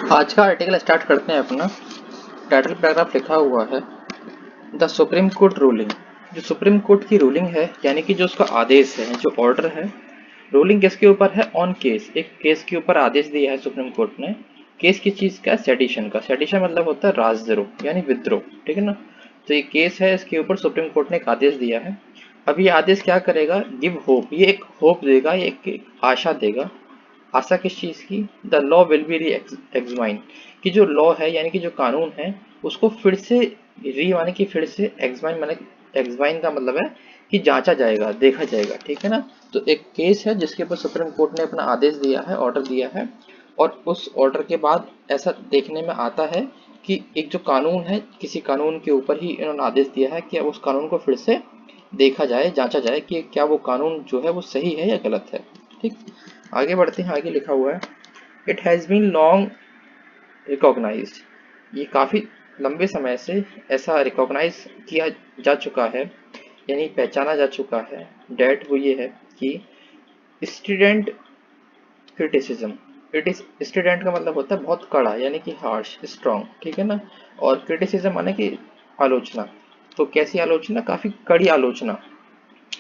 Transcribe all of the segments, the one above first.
आज का article start करते हैं अपना। टाइटल पैराग्राफ लिखा हुआ है द सुप्रीम कोर्ट रूलिंग। जो सुप्रीम कोर्ट की रूलिंग है यानी कि जो उसका आदेश है, जो ऑर्डर है, रूलिंग किसके ऊपर है? ऑन केस, एक केस के ऊपर आदेश दिया है सुप्रीम कोर्ट ने। केस किस चीज का? सेडिशन का। सेडिशन मतलब होता है राजद्रोह यानी विद्रोह, ठीक है ना। तो ये केस है, इसके ऊपर सुप्रीम कोर्ट ने एक आदेश दिया है। अब ये आदेश क्या करेगा? गिव होप, ये एक होप देगा, ये एक आशा देगा। आशा किस चीज़ की? द लॉ विल बी री एग्जामाइन, कि जो लॉ है यानी कि जो कानून है उसको फिर से री माने कि फिर से एग्जामाइन माने एग्जामाइन का मतलब है कि जांचा जाएगा, देखा जाएगा, ठीक है ना। तो एक केस है जिसके ऊपर सुप्रीम कोर्ट ने अपना आदेश दिया है, ऑर्डर दिया है, और उस ऑर्डर के बाद ऐसा देखने में आता है कि एक जो कानून है, किसी कानून के ऊपर ही इन्होंने आदेश दिया है कि अब उस कानून को फिर से देखा जाए, जांचा जाए कि क्या वो कानून जो है वो सही है या गलत है। ठीक, आगे बढ़ते हैं। आगे लिखा हुआ है it has been long recognised, ये काफ़ी लंबे समय से ऐसा रिकॉग्नाइज किया जा चुका है यानी पहचाना जा चुका है। डेट वो ये है कि student criticism, it is student का मतलब होता है बहुत कड़ा यानी कि हार्श, स्ट्रॉन्ग, ठीक है ना। और क्रिटिसिज्म माने कि आलोचना। तो कैसी आलोचना? काफ़ी कड़ी आलोचना।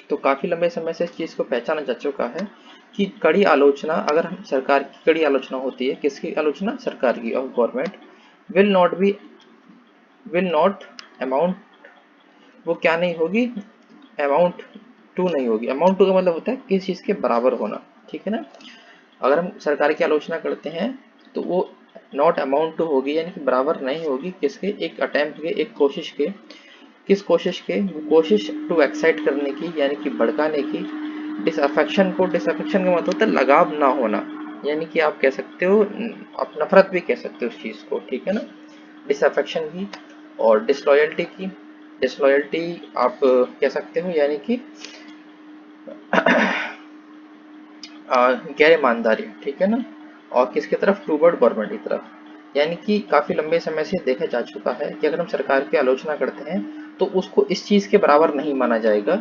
तो काफ़ी लंबे समय से इस चीज़ को पहचाना जा चुका है कि कड़ी आलोचना, अगर हम सरकार की कड़ी आलोचना होती है, किसकी आलोचना? सरकार की, of government, will not amount, वो क्या नहीं होगी? अमाउंट टू नहीं होगी। अमाउंट टू का मतलब होता है किसी चीज़ के बराबर होना, ठीक है ना। अगर हम सरकार की आलोचना करते हैं तो वो नॉट अमाउंट टू होगी यानी कि बराबर नहीं होगी किसके? एक अटेम्प्ट के, एक कोशिश के। किस कोशिश के? वो कोशिश टू एक्साइट करने की यानी कि भड़काने की। डिसअफेक्शन को, डिसअफेक्शन का मतलब होता है लगाव ना होना, यानी कि आप कह सकते हो, आप नफरत भी कह सकते हो उस चीज़ को, ठीक है ना। डिसअफेक्शन की। और डिसलॉयल्टी की, डिसलॉयल्टी आप कह सकते हो यानी कि गैर ईमानदारी, ठीक है ना। और किसकी तरफ? टूवर्ड गवर्नमेंट की तरफ। यानी कि काफ़ी लंबे समय से देखा जा चुका है कि अगर हम सरकार की आलोचना करते हैं तो उसको इस चीज़ के बराबर नहीं माना जाएगा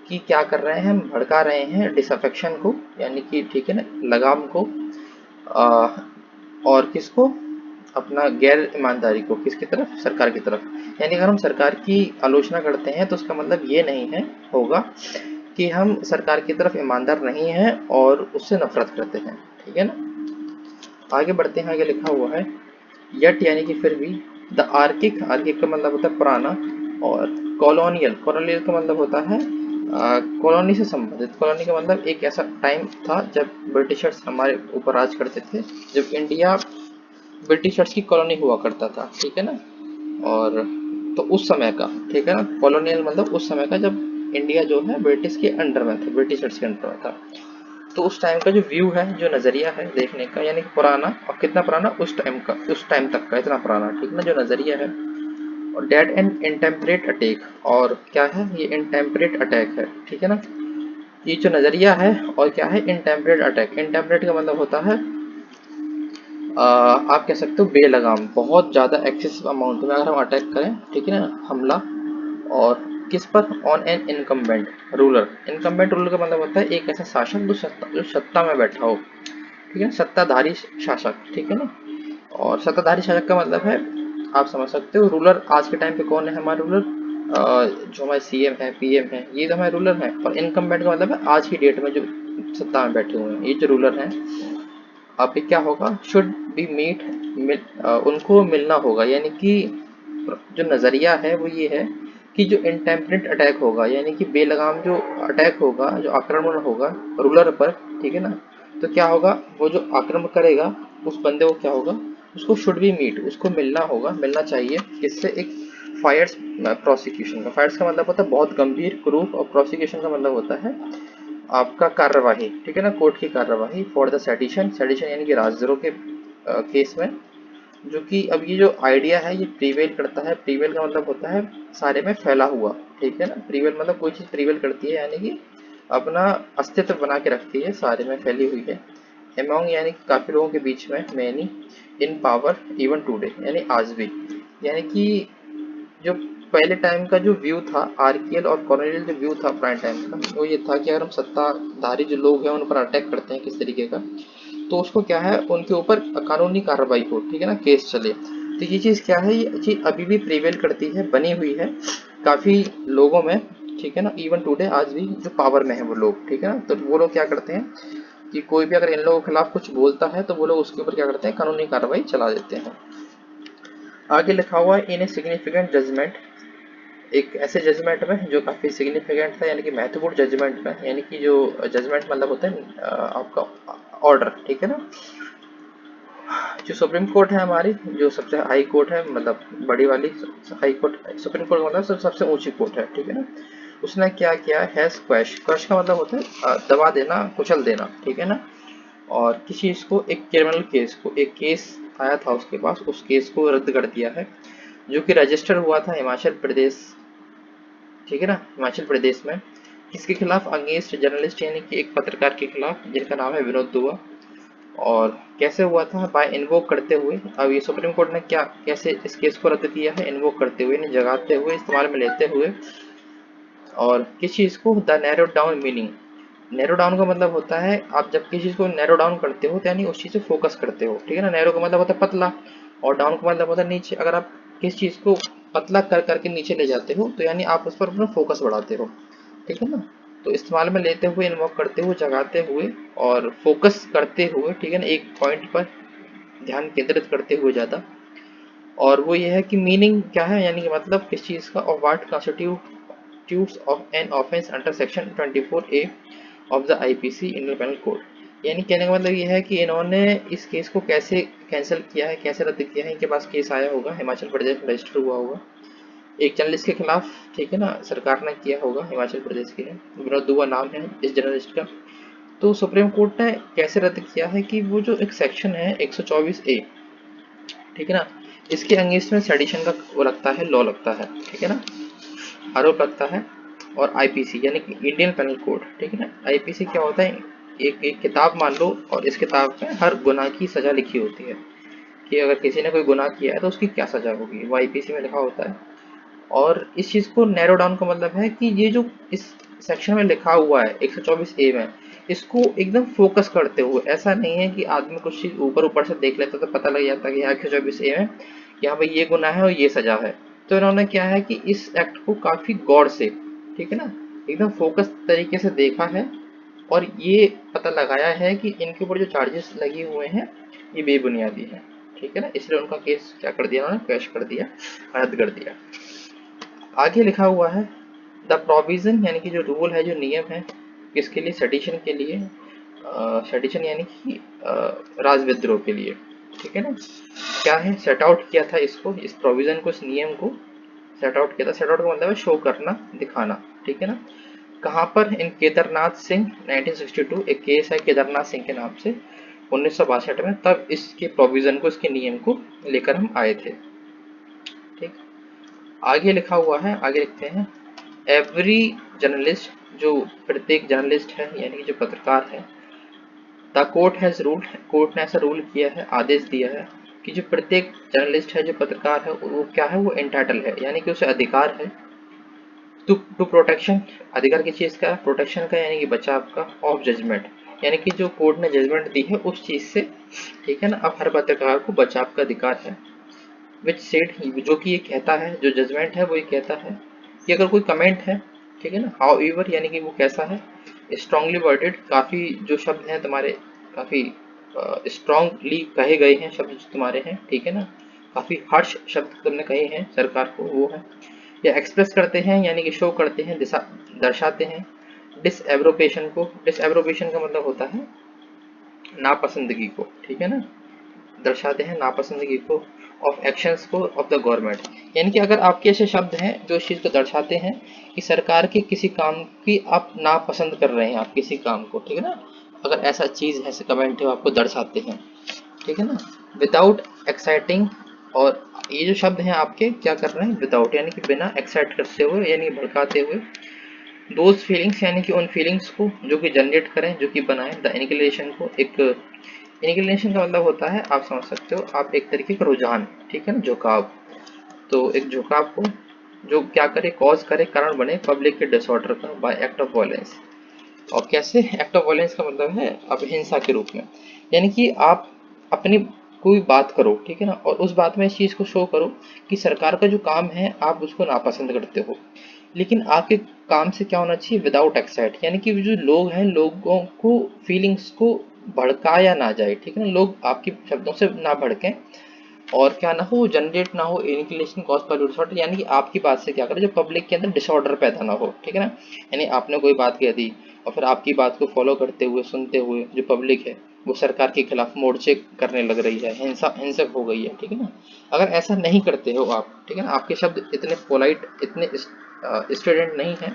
कि क्या कर रहे हैं हम? भड़का रहे हैं डिसअफेक्शन को यानी कि, ठीक है ना, लगाम को। आ, और किसको? अपना गैर ईमानदारी को, किसकी तरफ? सरकार की तरफ। यानी अगर हम सरकार की आलोचना करते हैं तो उसका मतलब ये नहीं है होगा कि हम सरकार की तरफ ईमानदार नहीं हैं और उससे नफरत करते हैं, ठीक है ना। आगे बढ़ते हैं। आगे लिखा हुआ है यट यानी कि फिर भी। द आर्किक, आर्किक का मतलब होता है पुराना। और कॉलोनियल, कॉलोनियल का मतलब होता है कॉलोनी से संबंधित। कॉलोनी का मतलब एक ऐसा टाइम था जब ब्रिटिशर्स हमारे ऊपर राज करते थे, जब इंडिया ब्रिटिशर्स की कॉलोनी हुआ करता था, ठीक है ना। और तो उस समय का, ठीक है ना, कॉलोनियल मतलब उस समय का जब इंडिया जो है ब्रिटिश के अंडर में था, ब्रिटिशर्स के अंडर में था। तो उस टाइम का जो व्यू है, जो नज़रिया है देखने का, यानी पुराना। और कितना पुराना? उस टाइम का, उस टाइम तक का इतना पुराना, ठीक ना, जो नज़रिया है। और डेट एंड इनटेम्परेट अटैक, और क्या है? ये इनटेम्परेट अटैक है, ठीक है ना। ये जो नज़रिया है, और क्या है? इनटेम्परेट अटैक। इनटेम्परेट का मतलब होता है आप कह सकते हो बेलगाम, बहुत ज़्यादा एक्सेसिव अमाउंट में अगर हम अटैक करें, ठीक है ना, हमला। और किस पर? On an incumbent ruler. Incumbent ruler का मतलब होता है एक ऐसा शासक जो सत्ता में बैठा हो, ठीक है, सत्ताधारी शासक, ठीक है ना। और सत्ताधारी शासक का मतलब है, आप समझ सकते हो, रूलर आज के टाइम पे कौन है हमारे रूलर? जो हमारे सीएम है, पीएम है, ये तो हमारे रूलर हैं। और इनकम्बेंट का मतलब है आज की डेट में जो सत्ता में बैठे हुए हैं, ये जो रूलर हैं। अब ये क्या होगा? शुड बी मीट, उनको मिलना होगा, यानी कि जो नज़रिया है वो ये है कि जो इनटेम्परेट अटैक होगा यानी कि बेलगाम जो अटैक होगा, जो आक्रमण होगा रूलर पर, ठीक है ना। तो क्या होगा? वो जो आक्रमण करेगा उस बंदे को क्या होगा? उसको शुड बी मीट, उसको मिलना होगा, मिलना चाहिए। किससे? एक फायर्स प्रोसिक्यूशन का। फायर्स का मतलब होता है बहुत गंभीर, क्रूर। और प्रोसिक्यूशन का मतलब होता है आपका कार्यवाही, ठीक है ना, कोर्ट की कार्यवाही फॉर द सेडिशन। सेडिशन यानी कि राजद्रोह के केस में। जो कि अब ये जो आइडिया है ये प्रीवेल करता है। प्रीवेल का मतलब होता है सारे में फैला हुआ, ठीक है ना। प्रीवेल मतलब कोई चीज़ प्रीवेल करती है यानी कि अपना अस्तित्व बना के रखती है, सारे में फैली हुई है। एमोंग यानी कि काफ़ी लोगों के बीच में। मैनी, इन पावर, इवन टुडे यानी आज भी। यानी कि जो पहले टाइम का जो व्यू था, आर्कियल और कॉलोनियल जो व्यू था पुराने टाइम का, वो ये था कि अगर हम सत्ताधारी जो लोग हैं उन पर अटैक करते हैं किस तरीके का, तो उसको क्या है, उनके ऊपर कानूनी कार्रवाई हो, ठीक है ना, केस चले। तो ये चीज़ क्या है, ये चीज़ अभी भी प्रिवेल करती है, बनी हुई है काफ़ी लोगों में, ठीक है ना, इवन टुडे आज भी जो पावर में है वो लोग, ठीक है ना। तो वो लोग क्या करते हैं कि कोई भी अगर इन लोगों के खिलाफ कुछ बोलता है तो वो लोग उसके ऊपर क्या करते हैं, कानूनी कार्रवाई चला देते हैं। आगे लिखा हुआ है इन ए सिग्निफिकेंट जजमेंट, एक ऐसे जजमेंट में जो काफ़ी सिग्निफिकेंट था, यानी कि महत्वपूर्ण जजमेंट में, यानी कि जो जजमेंट मतलब होता है आपका ऑर्डर, ठीक है ना। जो सुप्रीम कोर्ट है हमारी, जो सबसे हाई कोर्ट है, मतलब बड़ी वाली हाई कोर्ट, सुप्रीम कोर्ट मतलब सबसे ऊंची कोर्ट है, ठीक है ना। उसने क्या किया, हैज क्वैश, क्वैश का मतलब होता है दबा देना, कुचल देना, ठीक है ना। और किसी चीज़ को, एक क्रिमिनल केस को, एक केस आया था उसके पास, उस केस को रद्द कर दिया है, जो कि रजिस्टर हुआ था हिमाचल प्रदेश, ठीक है ना, हिमाचल प्रदेश में। किसके खिलाफ, अगेंस्ट जर्नलिस्ट, यानी कि एक पत्रकार के खिलाफ जिनका नाम है विनोद दुआ। और कैसे हुआ था, बाय इन्वोक करते हुए। अब ये सुप्रीम कोर्ट ने क्या, कैसे इस केस को रद्द किया है, इन्वोक करते हुए, यानी जगाते हुए, इस्तेमाल में लेते हुए। और किस चीज़ को, the narrow down meaning, narrow down का मतलब होता है आप जब किसी चीज़ को नैरो डाउन करते हो तो यानी उस चीज़ से फोकस करते हो, ठीक है ना। नैरो का मतलब होता है पतला, और डाउन का मतलब होता है नीचे। अगर आप किस चीज़ को पतला कर करके नीचे ले जाते हो तो यानी आप उस पर अपना फोकस बढ़ाते हो, ठीक है ना। तो इस्तेमाल में लेते हुए, इन्वोक करते हुए, जगाते हुए और फोकस करते हुए, ठीक है ना, एक पॉइंट पर ध्यान केंद्रित करते हुए ज़्यादा। और वो ये है कि मीनिंग क्या है, यानी कि मतलब किस चीज़ का, of what constitutes of an offence under section 24A of the IPC Indian penal code. यानी कहने का मतलब ये है कि इन्होंने इस केस को कैसे कैंसिल किया है, कैसे रद्द किया है। इनके पास केस आया होगा, हिमाचल प्रदेश में रजिस्टर हुआ होगा एक जर्नलिस्ट के खिलाफ, ठीक है ना, सरकार ने किया होगा, हिमाचल प्रदेश की है, विनोद दुआ नाम है इस जर्नलिस्ट का। तो सुप्रीम कोर्ट ने कैसे रद्द किया है कि वो जो एक सेक्शन है 124A, ठीक है ना, इसके अगेंस्ट में सेडिशन का वो लगता है, लॉ लगता है, ठीक है ना, आरोप लगता है। और आईपीसी यानी कि इंडियन पेनल कोड, ठीक है ना। आईपीसी क्या होता है, एक किताब मान लो, और इस किताब में हर गुनाह की सजा लिखी होती है कि अगर किसी ने कोई गुनाह किया है तो उसकी क्या सजा होगी, वो आईपीसी में लिखा होता है। और इस चीज़ को नैरो डाउन का मतलब है कि ये जो इस सेक्शन में लिखा हुआ है 124A में, इसको एकदम फोकस करते हुए, ऐसा नहीं है कि आदमी कुछ चीज़ ऊपर ऊपर से देख लेता तो पता लग जाता कि यहाँ 124A में यहाँ पे ये गुनाह है और ये सजा है। तो इन्होंने क्या है कि इस एक्ट को काफ़ी गौर से, ठीक है ना, एकदम फोकस तरीके से देखा है, और ये पता लगाया है कि इनके ऊपर जो चार्जेस लगे हुए हैं ये बेबुनियादी है, ठीक है ना। इसलिए उनका केस क्या कर दिया, उन्होंने क्रैश कर दिया, रद्द कर दिया। आगे लिखा हुआ है द प्रोविजन, यानी कि जो रूल है, जो नियम है, किसके लिए, सेडिशन के लिए, सेडिशन यानी कि राजविद्रोह के लिए, ठीक है ना। क्या है, सेट आउट किया था इसको, इस प्रोविजन को, इस नियम को सेट आउट किया था। सेट आउट का मतलब है शो करना, दिखाना, ठीक है ना। कहाँ पर, इन केदारनाथ सिंह 1962, एक केस है केदारनाथ सिंह के नाम से 1962 में, तब इसके प्रोविजन को, इसके नियम को लेकर हम आए थे, ठीक। आगे लिखा हुआ है, आगे लिखते हैं एवरी जर्नलिस्ट, जो प्रत्येक जर्नलिस्ट है यानी कि जो पत्रकार है, the court has ruled, court ने ऐसा रूल किया है, आदेश दिया है कि जो प्रत्येक जर्नलिस्ट है, जो पत्रकार है, वो क्या है, वो एंटाइटल है, यानी कि उसे अधिकार है टू प्रोटेक्शन, अधिकार किस चीज़ का, प्रोटेक्शन का, यानी कि बचाव का, ऑफ जजमेंट, यानी कि जो कोर्ट ने जजमेंट दी है उस चीज़ से, ठीक है ना। अब हर पत्रकार को बचाव का अधिकार है, विच सेड, जो कि ये कहता है, जो जजमेंट है वो ये कहता है कि अगर कोई कमेंट है, ठीक है ना, हाउ एवर, यानी कि वो कैसा है, स्ट्रांगली वर्डेड, काफ़ी जो शब्द हैं तुम्हारे, काफ़ी स्ट्रांगली कहे गए हैं शब्द जो तुम्हारे हैं, ठीक है ना, काफ़ी हर्ष शब्द तुमने कहे हैं सरकार को, वो है। या एक्सप्रेस करते हैं, यानी कि शो करते हैं, दिशा दर्शाते हैं, डिसएब्रोगेशन को, डिसएब्रोगेशन का मतलब होता है नापसंदगी को, ठीक है ना, दर्शाते हैं नापसंदगी को, ऑफ एक्शंस को ऑफ द गवर्नमेंट, यानी कि अगर आपके ऐसे शब्द हैं जो इस चीज़ को दर्शाते हैं कि सरकार के किसी काम की आप नापसंद कर रहे हैं, आप किसी काम को, ठीक है ना, अगर ऐसा चीज़ है, ऐसे कमेंट है, आपको दर्शाते हैं, ठीक है ना। विदाउट एक्साइटिंग, और ये जो शब्द हैं आपके क्या कर रहे हैं, विदाउट यानी कि बिना एक्साइट करते हुए, यानी भड़काते हुए, दोज फीलिंग्स यानी कि उन फीलिंग्स को जो कि जनरेट करें, जो कि बनाएं, द इनक्लिनेशन को, एक इनक्लिनेशन का मतलब होता है, आप समझ सकते हो, आप एक तरीके का रुझान, ठीक है ना, झुकाव। तो एक झुकाव को जो क्या करे, कॉज करे, कारण बने पब्लिक के डिसऑर्डर का, बाय एक्ट ऑफ वायलेंस, और कैसे, एक्ट ऑफ वायलेंस का मतलब है अब हिंसा के रूप में, यानी कि आप अपनी कोई बात करो, ठीक है ना, और उस बात में इस चीज़ को शो करो कि सरकार का जो काम है आप उसको नापसंद करते हो, लेकिन आपके काम से क्या होना चाहिए, विदाउट एक्साइट, यानी कि जो लोग हैं लोगों को फीलिंग्स को भड़काया ना जाए, ठीक है ना, लोग आपके शब्दों से ना भड़कें, और क्या ना हो, जनरेट ना हो इनक्लेशन कॉज पर डिसऑर्डर, यानी कि आपकी बात से क्या करे जो पब्लिक के अंदर डिसऑर्डर पैदा ना हो, ठीक है ना, यानी आपने कोई बात कह दी और फिर आपकी बात को फॉलो करते हुए सुनते हुए जो पब्लिक है वो सरकार के खिलाफ मोर्चे करने लग रही है, हिंसक हो गई है, ठीक है ना, अगर ऐसा नहीं करते हो आप, ठीक है ना, आपके शब्द इतने पोलाइट, इतने स्टूडेंट नहीं है,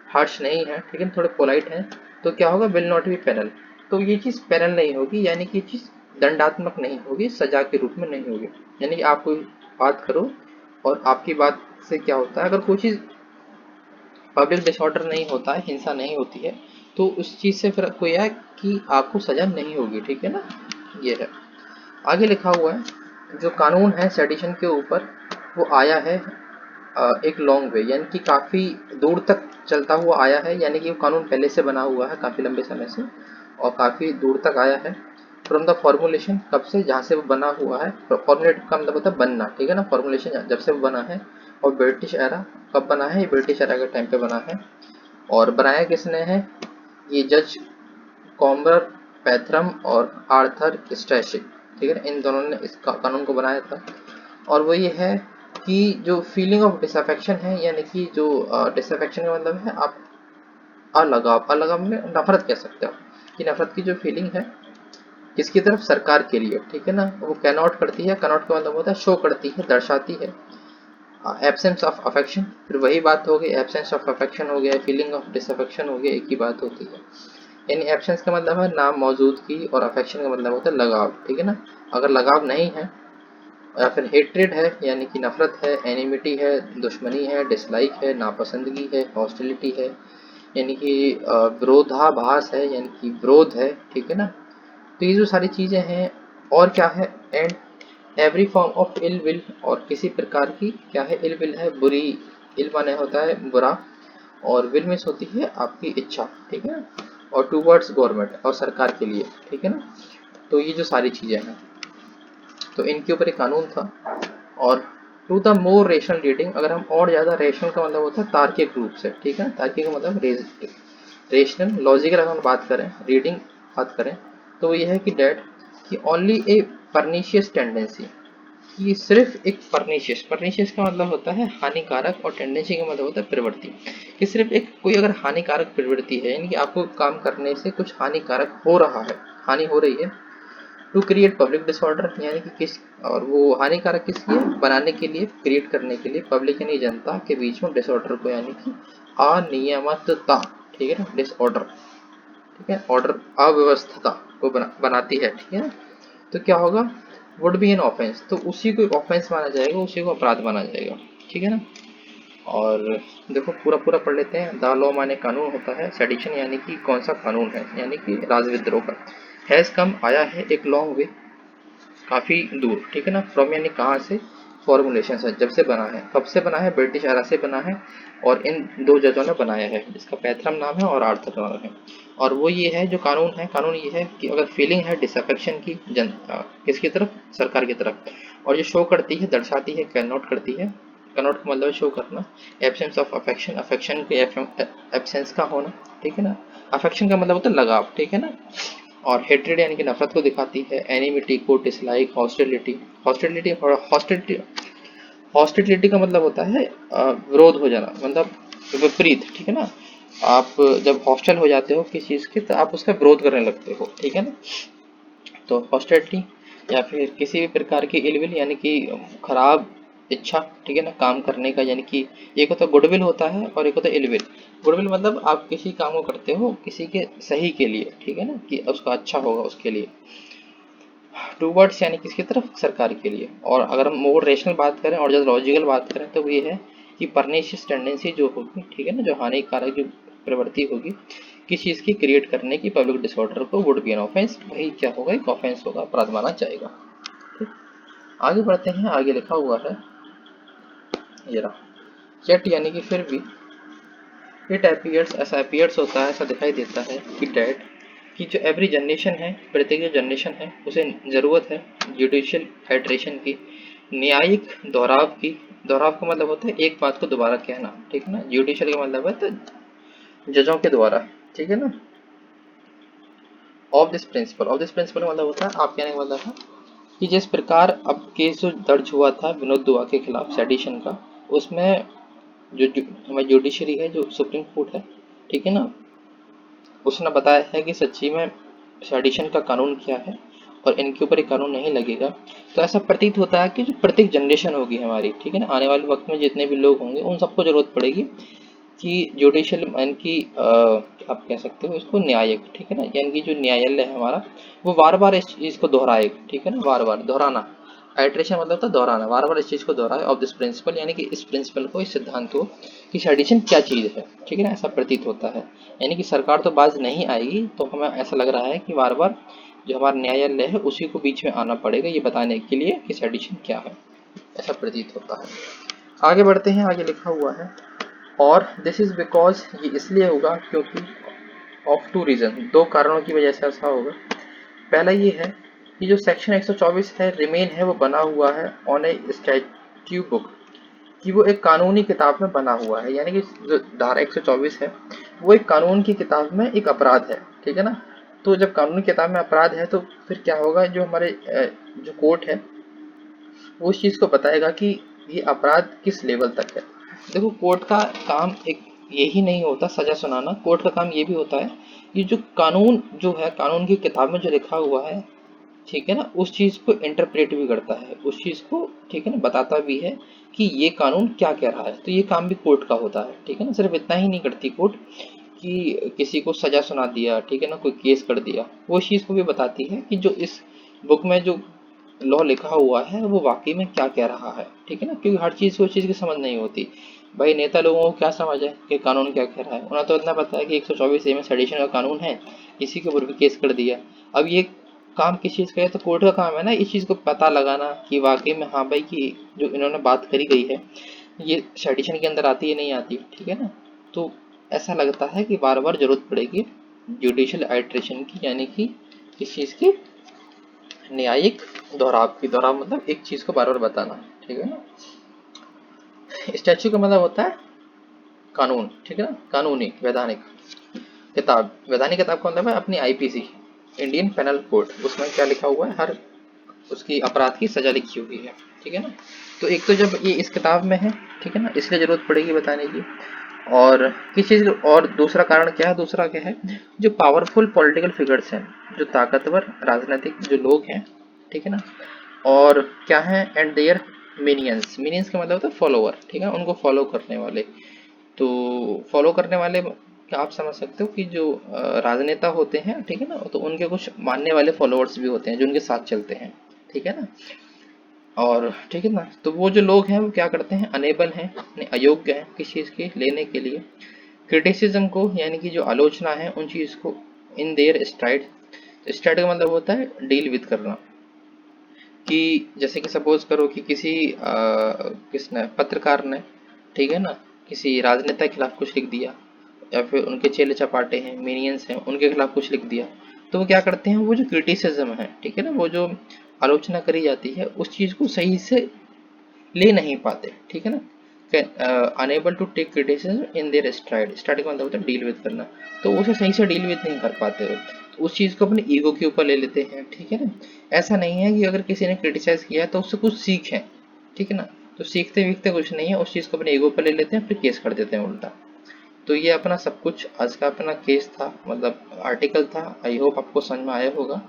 हार्श नहीं है, ठीक है, थोड़े पोलाइट हैं, तो क्या होगा, विल नॉट बी पेनल, तो ये चीज़ पेनल नहीं होगी, यानी कि ये चीज़ दंडात्मक नहीं होगी, सजा के रूप में नहीं होगी, यानी कि आप कोई बात करो और आपकी बात से क्या होता है, अगर कोई चीज़ पब्लिक डिसऑर्डर नहीं होता है, हिंसा नहीं होती है, तो उस चीज़ से फिर कोई है कि आपको सजा नहीं होगी, ठीक है ना, ये है। आगे लिखा हुआ है जो कानून है सेडिशन के ऊपर वो आया है एक लॉन्ग वे, यानी कि काफ़ी दूर तक चलता हुआ आया है, यानी कि वो कानून पहले से बना हुआ है काफ़ी लंबे समय से और काफ़ी दूर तक आया है। फ्रॉम द फॉर्मुलेशन, कब से, जहाँ से वो बना हुआ है, फॉर्मुलेट का मतलब होता है बनना, ठीक है ना, फॉर्मुलेशन जब से वो बना है, और ब्रिटिश एरा कब बना है, ये ब्रिटिश एरा के टाइम पे बना है, और बनाया किसने है, ये जज कॉम्बर पैथरम और आर्थर स्ट्रैशिक, ठीक है ना, इन दोनों ने इस कानून को बनाया था, और वो ये है कि जो फीलिंग ऑफ डिसअफेक्शन है, यानी कि जो डिसअफेक्शन का मतलब है आप अलगाव, अलगाव में नफरत कह सकते हो, कि नफरत की जो फीलिंग है किसकी तरफ, सरकार के लिए, ठीक है ना, वो कैनॉट करती है, कैनॉट का मतलब होता है शो करती है, दर्शाती है, एब्सेंस ऑफ अफेक्शन, फिर वही बात हो गई, एब्सेंस ऑफ अफेक्शन हो गया, फीलिंग ऑफ डिसअफेक्शन हो गया, एक ही बात होती है, यानी एब्सेंस का मतलब है ना मौजूदगी और अफेक्शन का मतलब होता है लगाव, ठीक है ना, अगर लगाव नहीं है, या फिर हेट्रेड है यानी कि नफरत है, एनिमिटी है दुश्मनी है, डिसलाइक है नापसंदगी है, हॉस्टिलिटी है यानी कि विरोधाभास है, यानी कि विरोध है, ठीक है ना, तो ये जो सारी चीज़ें हैं, और क्या है, and every form of ill will, और किसी प्रकार की क्या है, इल विल है बुरी, इल माने होता है बुरा, और विल मीन्स होती है आपकी इच्छा, ठीक है ना, और टूवर्ड्स गवर्नमेंट और सरकार के लिए, ठीक है ना, तो ये जो सारी चीज़ें हैं, तो इनके ऊपर एक कानून था। और to the more rational reading, अगर हम और ज़्यादा, रेशनल का मतलब होता है तार्किक रूप से, ठीक है, तार्किक का मतलब रेशनल लॉजिकल, अगर हम बात करें, रीडिंग बात करें, तो वो ये है कि डैट कि ओनली ए परनीशियस टेंडेंसी, कि सिर्फ एक परनीशियस, परनीशियस का मतलब होता है हानिकारक, और टेंडेंसी का मतलब होता है प्रवृत्ति, कि सिर्फ एक कोई अगर हानिकारक प्रवृत्ति है, यानी कि आपको काम करने से कुछ हानिकारक हो रहा है, हानि हो रही है, टू क्रिएट पब्लिक डिसऑर्डर, यानी कि किस, और वो हानिकारक किस लिए बनाने के लिए, क्रिएट करने के लिए, पब्लिक यानी जनता के बीच में डिसऑर्डर को, यानी कि अनियमितता, ठीक है ना, डिसऑर्डर, ठीक है, ऑर्डर अव्यवस्था को बनाती है, ठीक है ना, तो क्या होगा, वुड बी एन ऑफेंस, तो उसी को ऑफेंस माना जाएगा, उसी को अपराध माना जाएगा, ठीक है ना। और देखो पूरा पूरा पढ़ लेते हैं। द लॉ माने कानून होता है, सेडिशन यानी कि कौन सा कानून है, यानी कि राजविद्रोह का, हैज़ कम आया है एक लॉन्ग वे, काफ़ी दूर, ठीक है ना, फ्रॉम यानी कहाँ से, फॉर्मुलेशन से, जब से बना है, कब से बना है, ब्रिटिश एरा से बना है, और इन दो जजों ने बनाया है जिसका पैथरम नाम है और आर्थर नाम है। और वो ये है जो कानून है, कानून ये है कि अगर फीलिंग है डिसअफेक्शन की, किसकी तरफ, सरकार की तरफ, और जो शो करती है, दर्शाती है, कैन नोट करती है, कनोट का मतलब शो करना, एब्सेंस ऑफ अफेक्शन, अफेक्शन के एब्सेंस का होना, ठीक है ना, अफेक्शन का मतलब होता है लगाव, ठीक है ना, और हेट्रेड यानी कि नफरत को दिखाती है, एनिमिटी को, dislike, hostility, hostility hostility hostility का मतलब होता है विरोध हो जाना, मतलब विपरीत, ठीक है ना, आप जब हॉस्टल हो जाते हो किसी चीज़ के तो आप उसका विरोध करने लगते हो, ठीक है ना, तो हॉस्टिलिटी या फिर किसी भी प्रकार की इलविल यानी कि खराब इच्छा, ठीक है ना, काम करने का, यानी कि एक होता है गुडविल होता है और एक होता है इलविल। गुडविल मतलब आप किसी काम को करते हो किसी के सही के लिए, ठीक है ना, कि उसका अच्छा होगा उसके लिए। टूवर्ड्स यानी किसकी तरफ, सरकार के लिए। और अगर हम मोर रेशनल बात करें और जब लॉजिकल बात करें तो ये है कि परनीशियस टेंडेंसी जो होगी, ठीक है ना, जो हानिकारक जो प्रवृत्ति होगी किस चीज़ की, क्रिएट करने की, पब्लिक डिसऑर्डर को, वुड बी एन ऑफेंस, वही क्या होगा, एक ऑफेंस होगा, अपराध माना जाएगा। ठीक, आगे बढ़ते हैं, आगे लिखा हुआ है ये रहा, येट यानी कि फिर भी, इट अपीयर्स, ऐसा अपीयर्स होता है, ऐसा दिखाई देता है कि डैट कि जो एवरी जनरेशन है, प्रत्येक जो जनरेशन है उसे ज़रूरत है जुडिशियल हाइड्रेशन की, न्यायिक दोहराव की। दोहराव का मतलब होता है एक बात को दोबारा कहना, ठीक है ना। जुडिशियल का मतलब है तो जजों के द्वारा, ठीक है ना। Of this principle, of this principle मतलब होता है, आप कहने का मतलब है कि जिस प्रकार अब केस जो दर्ज हुआ था विनोद दुआ के खिलाफ सेडिशन का, उसमें जो हमारी जुडिशरी है, जो सुप्रीम कोर्ट है, ठीक है ना, उसने बताया है कि सच्ची में सेडिशन का कानून क्या है और इनके ऊपर एक कानून नहीं लगेगा। तो ऐसा प्रतीत होता है कि जो प्रत्येक जनरेशन होगी हमारी, ठीक है ना, आने वाले वक्त में जितने भी लोग होंगे उन सबको जरूरत पड़ेगी कि जुडिशियल यानी कि आप कह सकते हो इसको न्यायिक, ठीक है ना, यानी कि जो न्यायालय है हमारा वो बार बार इस चीज़ को दोहराए, ठीक है ना, बार बार दोहराना। आइट्रेशन मतलब था दोहराना, बार बार इस चीज़ को दोहराए ऑफ दिस प्रिंसिपल, यानी कि इस प्रिंसिपल को, इस सिद्धांत को कि सेडिशन क्या चीज़ है, ठीक है ना, ऐसा प्रतीत होता है। यानी कि सरकार तो बाज नहीं आएगी, तो हमें ऐसा लग रहा है कि बार बार जो हमारा न्यायालय है उसी को बीच में आना पड़ेगा ये बताने के लिए कि सेडिशन क्या है, ऐसा प्रतीत होता है। आगे बढ़ते हैं, आगे लिखा हुआ है और दिस इज बिकॉज, ये इसलिए होगा क्योंकि ऑफ टू रीजन, दो कारणों की वजह से ऐसा होगा। पहला ये है कि जो सेक्शन 124 है रिमेन है वो बना हुआ है ऑन ए स्टैट्यू बुक, कि वो एक कानूनी किताब में बना हुआ है, यानी कि जो धारा 124 है वो एक कानून की किताब में एक अपराध है, ठीक है ना। तो जब कानूनी किताब में अपराध है तो फिर क्या होगा, जो हमारे जो कोर्ट है वो उस चीज़ को बताएगा कि ये अपराध किस लेवल तक है। देखो कोर्ट का काम एक यही नहीं होता सजा सुनाना, कोर्ट का काम ये भी होता है कि जो कानून जो है, कानून की किताब में जो लिखा हुआ है, ठीक है ना, उस चीज़ को इंटरप्रेट भी करता है, उस चीज़ को, ठीक है ना, बताता भी है कि ये कानून क्या कह रहा है। तो ये काम भी कोर्ट का होता है, ठीक है ना। सिर्फ इतना ही नहीं करती कोर्ट कि किसी को सजा सुना दिया, ठीक है ना, कोई केस कर दिया, वो इस चीज़ को भी बताती है कि जो इस बुक में जो लॉ लिखा हुआ है वो वाकई में क्या कह रहा है, ठीक है ना। क्योंकि हर चीज़ को उस चीज़ की समझ नहीं होती। भाई नेता लोगों को क्या समझ है कि कानून क्या कह रहा है, उन्हें तो इतना पता है कि 124A में सेडिशन का कानून है, इसी के ऊपर भी केस कर दिया। अब ये काम किस चीज़ का है, तो कोर्ट का काम है ना इस चीज़ को पता लगाना कि वाकई में हाँ भाई कि जो इन्होंने बात करी गई है ये सेडिशन के अंदर आती है नहीं आती, ठीक है ना। तो ऐसा लगता है कि बार बार जरूरत पड़ेगी जुडिशियल आर्बिट्रेशन की, यानी कि इस चीज़ की न्यायिक दोहराव की। दोहराव मतलब एक चीज़ को बार बार बताना, ठीक है ना। स्टैच्यू का मतलब होता है कानून, ठीक है ना, कानूनी वैधानिक किताब। वैधानिक किताब का मतलब है अपनी आईपीसी, इंडियन पेनल कोड, उसमें क्या लिखा हुआ है, हर उसकी अपराध की सजा लिखी हुई है, ठीक है ना। तो एक तो जब ये इस किताब में है, ठीक है ना, इसलिए जरूरत पड़ेगी बताने की। और किस चीज़, और दूसरा कारण क्या है, दूसरा क्या है, जो पावरफुल पॉलिटिकल फिगर्स हैं, जो ताकतवर राजनीतिक जो लोग हैं, ठीक है ना, और क्या है, एंड देयर मिनियंस, मिनियंस का मतलब होता है फॉलोअर, ठीक है, उनको फॉलो करने वाले। तो फॉलो करने वाले क्या आप समझ सकते हो कि जो राजनेता होते हैं, ठीक है ना, तो उनके कुछ मानने वाले फॉलोअर्स भी होते हैं जो उनके साथ चलते हैं, ठीक है ना। और ठीक है ना, तो वो जो लोग हैं वो क्या करते हैं, अनेबल हैं, अयोग्य हैं किसी चीज़ के लेने के लिए क्रिटिसिज्म को, यानी कि जो आलोचना है उन चीज़ को, इन देयर स्ट्राइड। स्ट्राइड का मतलब होता है डील विद करना, कि जैसे कि सपोज करो कि किसी किसने, पत्रकार ने, ठीक है ना, किसी राजनेता के खिलाफ कुछ लिख दिया, या फिर उनके चेले चपाटे हैं, मिनियंस हैं, उनके खिलाफ कुछ लिख दिया, तो वो क्या करते हैं, वो जो क्रिटिसिज्म है, ठीक है ना, वो जो आलोचना करी जाती है उस चीज़ को सही से ले नहीं पाते, ठीक है ना। Unable to take criticism in their stride, stride का मतलब होता है डील विद करना, तो उसे सही से डील विद नहीं कर पाते हो, तो उस चीज़ को अपने ईगो के ऊपर ले लेते हैं, ठीक है ना। ऐसा नहीं है कि अगर किसी ने क्रिटिसाइज किया तो उससे कुछ सीखें, ठीक है ना, तो सीखते वीखते कुछ नहीं है, उस चीज़ को अपने ईगो पर ले लेते हैं, फिर केस कर देते हैं उल्टा। तो ये अपना सब कुछ आज का अपना केस था, मतलब आर्टिकल था। आई होप आपको समझ में आया होगा।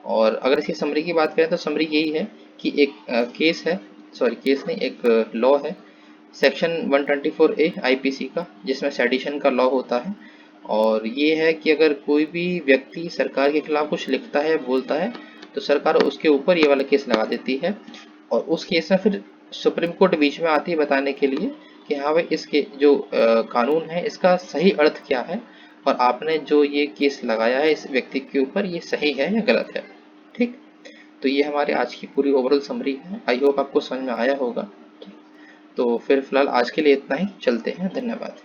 और अगर इसकी समरी की बात करें तो समरी यही है कि एक केस है, सॉरी केस नहीं, एक लॉ है सेक्शन 124A आईपीसी का, जिसमें सेडिशन का लॉ होता है। और ये है कि अगर कोई भी व्यक्ति सरकार के खिलाफ कुछ लिखता है, बोलता है, तो सरकार उसके ऊपर ये वाला केस लगा देती है। और उस केस में फिर सुप्रीम कोर्ट बीच में आती है बताने के लिए कि हाँ भाई इसके जो कानून है इसका सही अर्थ क्या है, और आपने जो ये केस लगाया है इस व्यक्ति के ऊपर ये सही है या गलत है, ठीक। तो ये हमारे आज की पूरी ओवरऑल समरी है, आई होप आपको समझ में आया होगा। तो फिर फिलहाल आज के लिए इतना ही, चलते हैं, धन्यवाद।